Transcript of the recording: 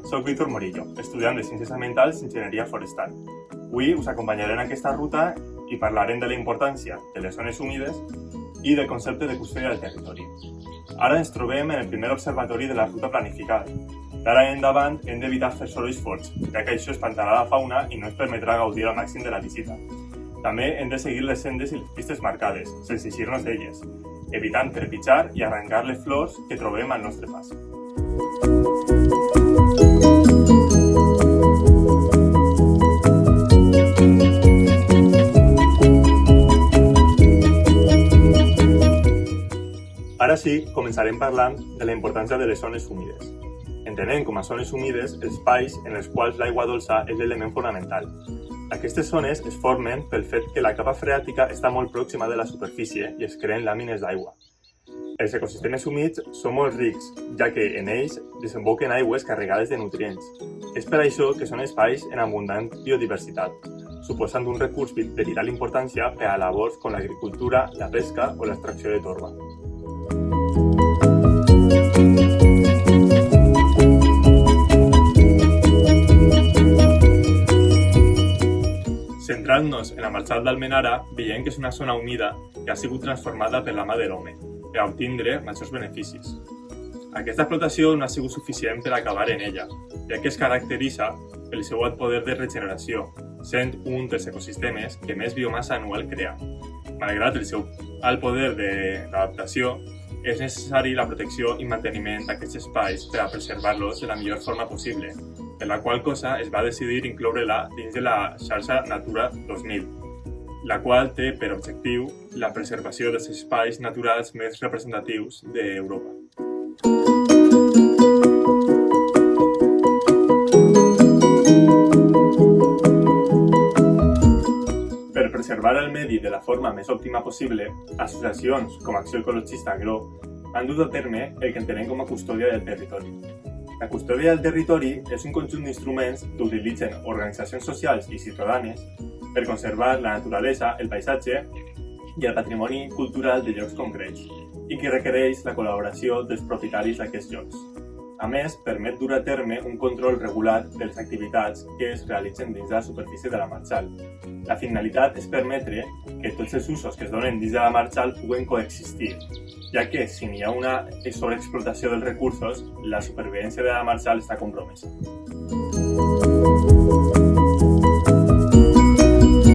soc Víctor Morillo, estudiant de Ciències Ambientals i Enginyeria Forestal. Avui us acompanyaré en aquesta ruta i parlarem de la importància de les zones humides i del concepte de custòdia del territori. Ara ens trobem en el primer observatori de la ruta planificada. D'ara en endavant hem d'evitar fer sorolls forts, ja que això espantarà la fauna i no ens permetrà gaudir al màxim de la visita. També hem de seguir les sendes i les pistes marcades, sense eixir-nos d'elles, evitant trepitjar i arrencar les flors que trobem al nostre pas. Ara sí, començarem parlant de la importància de les zones humides. Entenem com a zones humides espais en els quals l'aigua dolça és l'element fonamental. Aquestes zones es formen pel fet que la capa freàtica està molt pròxima de la superfície i es creen làmines d'aigua. Els ecosistemes humits són molt rics, ja que en ells desemboquen aigües carregades de nutrients. És per això que són espais en abundant biodiversitat, suposant un recurs de vital importància per a labors com l'agricultura, la pesca o l'extracció de torba. Centrant-nos en la Marxal d'Almenara, veiem que és una zona humida que ha sigut transformada per la mà de l'home, per a obtindre majors beneficis. Aquesta explotació no ha sigut suficient per acabar en ella, ja que es caracteritza pel seu alt poder de regeneració, sent un dels ecosistemes que més biomassa anual crea. Malgrat el seu alt poder d'adaptació, és necessari la protecció i manteniment d'aquests espais per a preservar-los de la millor forma possible, per la qual cosa es va decidir incloure-la dins de la xarxa Natura 2000, la qual té per objectiu la preservació dels espais naturals més representatius d'Europa. Per preservar el medi de la forma més òptima possible, associacions com Acció Ecologista Agro han dut a terme el que entenem com a custòdia del territori. La custòdia del territori és un conjunt d'instruments que utilitzen organitzacions socials i ciutadanes per conservar la naturalesa, el paisatge i el patrimoni cultural de llocs concrets, i que requereix la col·laboració dels propietaris d'aquests llocs. A més, permet dur a terme un control regulat de les activitats que es realitzen dins de la superfície de la Marxal. La finalitat és permetre que tots els usos que es donen dins de la Marxal puguen coexistir, ja que si hi ha una sobreexplotació dels recursos, la supervivència de la Marxal està compromesa.